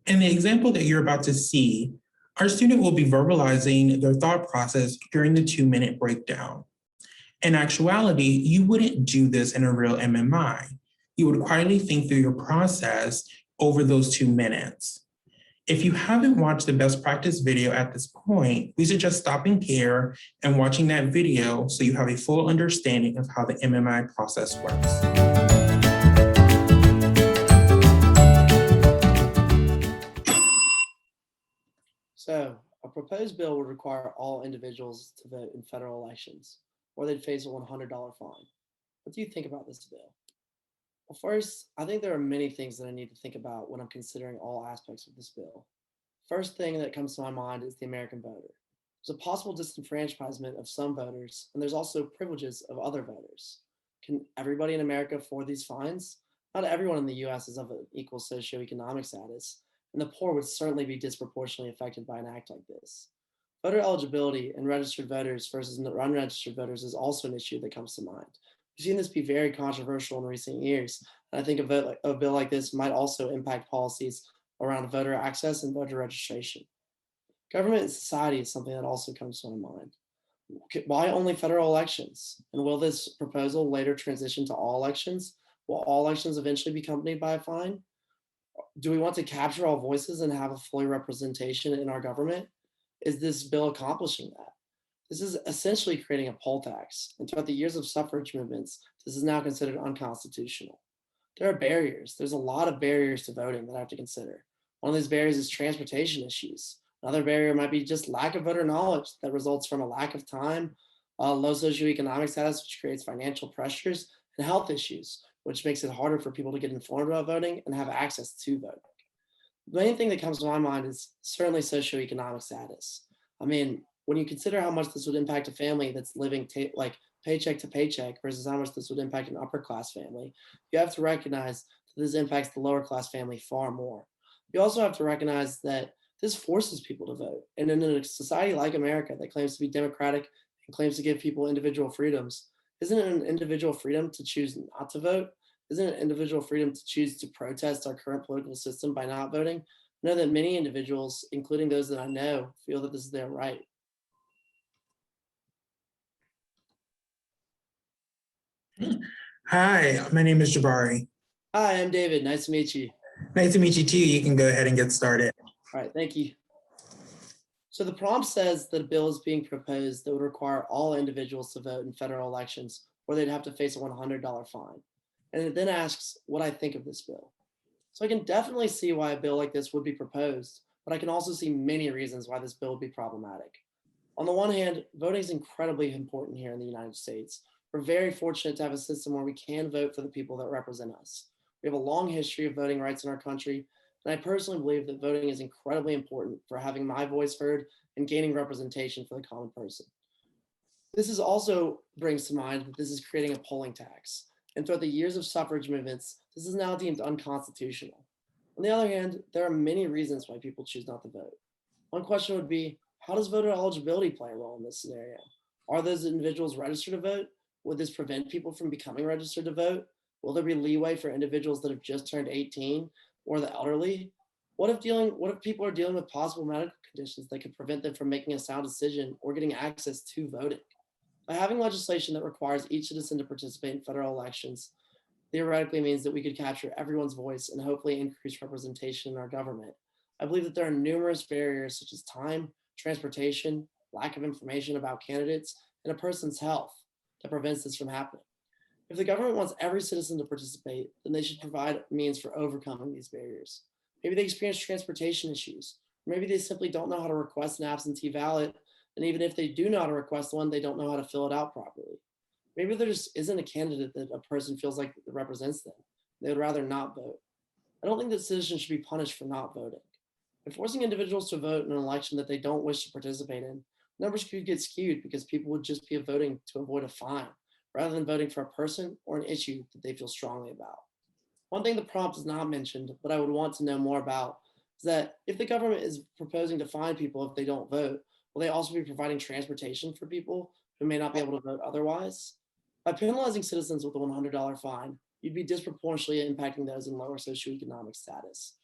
In the example that you're about to see, our student will be verbalizing their thought process during the 2-minute breakdown. In actuality, you wouldn't do this in a real MMI. You would quietly think through your process over those 2 minutes. If you haven't watched the best practice video at this point, we suggest stopping here and watching that video so you have a full understanding of how the MMI process works. So, a proposed bill would require all individuals to vote in federal elections, or they'd face a $100 fine. What do you think about this bill? Well, first, I think there are many things that I need to think about when I'm considering all aspects of this bill. First thing that comes to my mind is the American voter. There's a possible disenfranchisement of some voters, and there's also privileges of other voters. Can everybody in America afford these fines? Not everyone in the US is of an equal socioeconomic status, and the poor would certainly be disproportionately affected by an act like this. Voter eligibility and registered voters versus unregistered voters is also an issue that comes to mind. We've seen this be very controversial in recent years, and I think a bill like this might also impact policies around voter access and voter registration. Government and society is something that also comes to my mind. Why only federal elections? And will this proposal later transition to all elections? Will all elections eventually be accompanied by a fine? Do we want to capture all voices and have a fully representation in our government? Is this bill accomplishing that? This is essentially creating a poll tax, and throughout the years of suffrage movements, this is now considered unconstitutional. There are barriers. There's a lot of barriers to voting that I have to consider. One of these barriers is transportation issues. Another barrier might be just lack of voter knowledge that results from a lack of time, low socioeconomic status, which creates financial pressures, and health issues, which makes it harder for people to get informed about voting and have access to voting. The main thing that comes to my mind is certainly socioeconomic status. I mean, when you consider how much this would impact a family that's living like paycheck to paycheck versus how much this would impact an upper class family, you have to recognize that this impacts the lower class family far more. You also have to recognize that this forces people to vote. And in a society like America that claims to be democratic and claims to give people individual freedoms, isn't it an individual freedom to choose not to vote? Isn't it individual freedom to choose to protest our current political system by not voting? I know that many individuals, including those that I know, feel that this is their right. Hi, my name is Jabari. Hi, I'm David. Nice to meet you. Nice to meet you too. You can go ahead and get started. All right, thank you. So the prompt says that a bill is being proposed that would require all individuals to vote in federal elections, or they'd have to face a $100 fine. And it then asks what I think of this bill. So I can definitely see why a bill like this would be proposed, but I can also see many reasons why this bill would be problematic. On the one hand, voting is incredibly important here in the United States. We're very fortunate to have a system where we can vote for the people that represent us. We have a long history of voting rights in our country, and I personally believe that voting is incredibly important for having my voice heard and gaining representation for the common person. This is also brings to mind that this is creating a polling tax, and throughout the years of suffrage movements, this is now deemed unconstitutional. On the other hand, there are many reasons why people choose not to vote. One question would be, how does voter eligibility play a role in this scenario? Are those individuals registered to vote? Would this prevent people from becoming registered to vote? Will there be leeway for individuals that have just turned 18 or the elderly? What if people are dealing with possible medical conditions that could prevent them from making a sound decision or getting access to voting? By having legislation that requires each citizen to participate in federal elections theoretically means that we could capture everyone's voice and hopefully increase representation in our government. I believe that there are numerous barriers such as time, transportation, lack of information about candidates, and a person's health that prevents this from happening. If the government wants every citizen to participate, then they should provide means for overcoming these barriers. Maybe they experience transportation issues. Or maybe they simply don't know how to request an absentee ballot, and even if they do know how to request one, they don't know how to fill it out properly. Maybe there just isn't a candidate that a person feels like represents them. They would rather not vote. I don't think that citizens should be punished for not voting. By forcing individuals to vote in an election that they don't wish to participate in, numbers could get skewed because people would just be voting to avoid a fine rather than voting for a person or an issue that they feel strongly about. One thing the prompt is not mentioned, but I would want to know more about, is that if the government is proposing to fine people if they don't vote, will they also be providing transportation for people who may not be able to vote otherwise? By penalizing citizens with a $100 fine, you'd be disproportionately impacting those in lower socioeconomic status.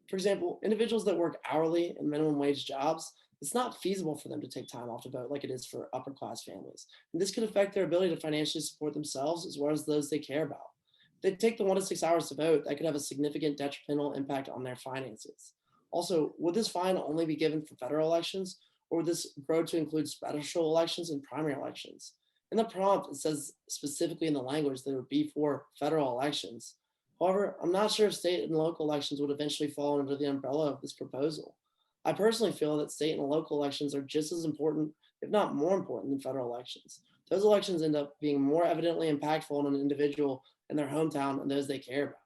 For example, individuals that work hourly and minimum wage jobs, it's not feasible for them to take time off to vote like it is for upper class families. And this could affect their ability to financially support themselves as well as those they care about. If they take the 1 to 6 hours to vote, that could have a significant detrimental impact on their finances. Also, would this fine only be given for federal elections, or would this grow to include special elections and primary elections? In the prompt, it says specifically in the language that it would be for federal elections. However, I'm not sure if state and local elections would eventually fall under the umbrella of this proposal. I personally feel that state and local elections are just as important, if not more important, than federal elections. Those elections end up being more evidently impactful on an individual in their hometown and those they care about.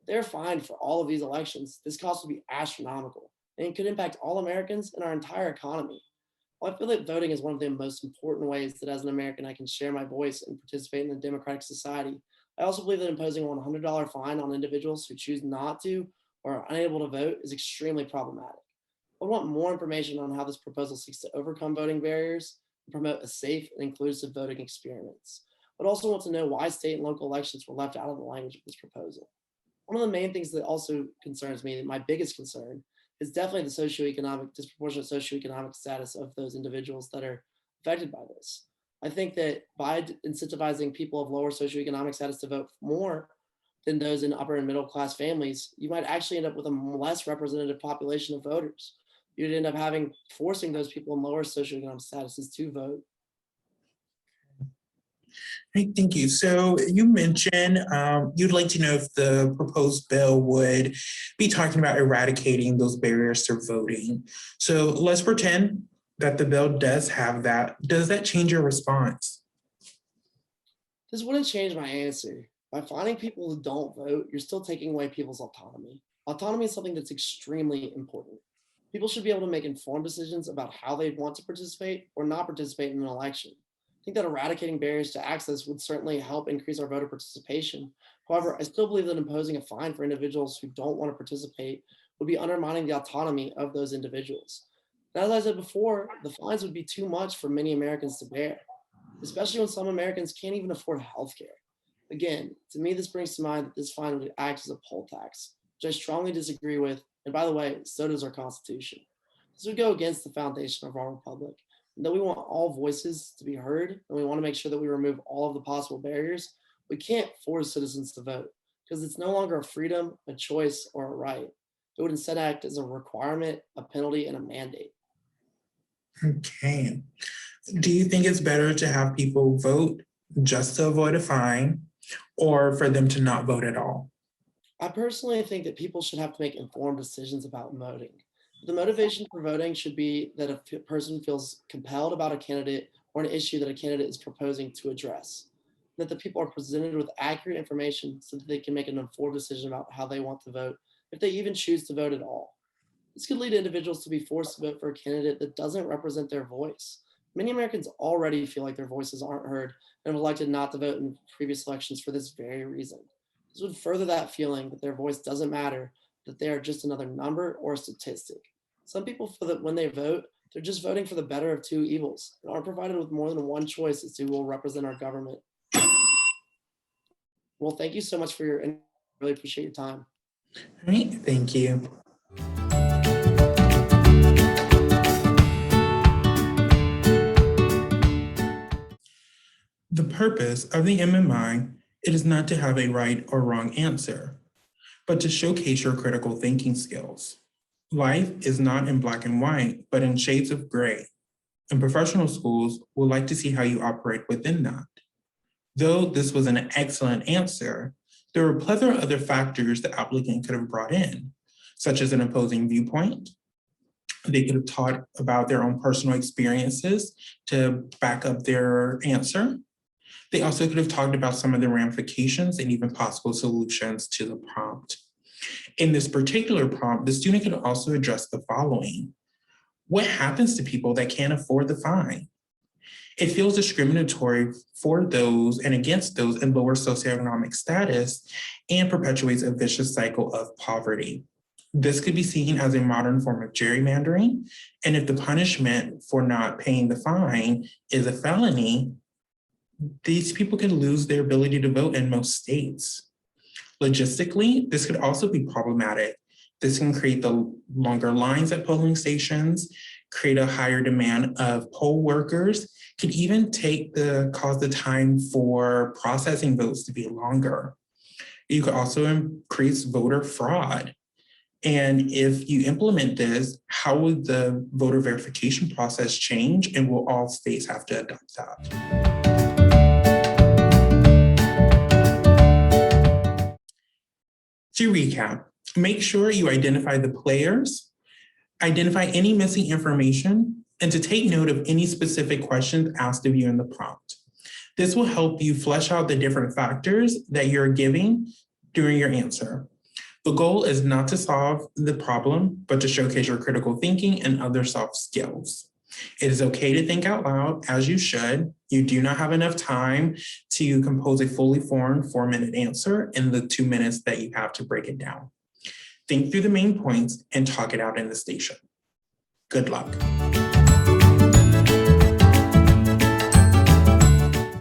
They're fined for all of these elections. This cost would be astronomical, and it could impact all Americans and our entire economy. While I feel that voting is one of the most important ways that as an American I can share my voice and participate in a democratic society, I also believe that imposing a $100 fine on individuals who choose not to or are unable to vote is extremely problematic. I want more information on how this proposal seeks to overcome voting barriers and promote a safe and inclusive voting experience. But also want to know why state and local elections were left out of the language of this proposal. One of the main things that also concerns me, my biggest concern, is definitely the disproportionate socioeconomic status of those individuals that are affected by this. I think that by incentivizing people of lower socioeconomic status to vote more than those in upper and middle class families, you might actually end up with a less representative population of voters. You'd end up forcing those people in lower socioeconomic statuses to vote. Great, thank you. So you mentioned you'd like to know if the proposed bill would be talking about eradicating those barriers to voting. So let's pretend that the bill does have that. Does that change your response? This wouldn't change my answer. By finding people who don't vote, you're still taking away people's autonomy. Autonomy is something that's extremely important. People should be able to make informed decisions about how they want to participate or not participate in an election. I think that eradicating barriers to access would certainly help increase our voter participation. However, I still believe that imposing a fine for individuals who don't want to participate would be undermining the autonomy of those individuals. And as I said before, the fines would be too much for many Americans to bear, especially when some Americans can't even afford healthcare. Again, to me, this brings to mind that this fine would act as a poll tax, which I strongly disagree with. And by the way, so does our Constitution. This would go against the foundation of our republic. And though we want all voices to be heard, and we want to make sure that we remove all of the possible barriers, we can't force citizens to vote because it's no longer a freedom, a choice, or a right. It would instead act as a requirement, a penalty, and a mandate. Okay. Do you think it's better to have people vote just to avoid a fine or for them to not vote at all? I personally think that people should have to make informed decisions about voting. The motivation for voting should be that a person feels compelled about a candidate or an issue that a candidate is proposing to address. That the people are presented with accurate information so that they can make an informed decision about how they want to vote, if they even choose to vote at all. This could lead individuals to be forced to vote for a candidate that doesn't represent their voice. Many Americans already feel like their voices aren't heard and have elected not to vote in previous elections for this very reason. This would further that feeling that their voice doesn't matter, that they are just another number or a statistic. Some people feel that when they vote, they're just voting for the better of two evils and aren't provided with more than one choice as to who will represent our government. Well, thank you so much for your, really appreciate your time. All right, thank you. The purpose of the MMI, it is not to have a right or wrong answer, but to showcase your critical thinking skills. Life is not in black and white, but in shades of gray. And professional schools will like to see how you operate within that. Though this was an excellent answer, there were a plethora of other factors the applicant could have brought in, such as an opposing viewpoint. They could have taught about their own personal experiences to back up their answer. They also could have talked about some of the ramifications and even possible solutions to the prompt. In this particular prompt, the student could also address the following. What happens to people that can't afford the fine? It feels discriminatory for those and against those in lower socioeconomic status and perpetuates a vicious cycle of poverty. This could be seen as a modern form of gerrymandering. And if the punishment for not paying the fine is a felony, these people can lose their ability to vote in most states. Logistically, this could also be problematic This can create the longer lines at polling stations, create a higher demand of poll workers, could even cause the time for processing votes to be longer. You could also increase voter fraud. And if you implement this, how would the voter verification process change? And will all states have to adopt that? To recap, make sure you identify the players, identify any missing information, and to take note of any specific questions asked of you in the prompt. This will help you flesh out the different factors that you're giving during your answer. The goal is not to solve the problem, but to showcase your critical thinking and other soft skills. It is okay to think out loud, as you should. You do not have enough time to compose a fully formed 4-minute answer in the 2 minutes that you have to break it down. Think through the main points and talk it out in the station. Good luck.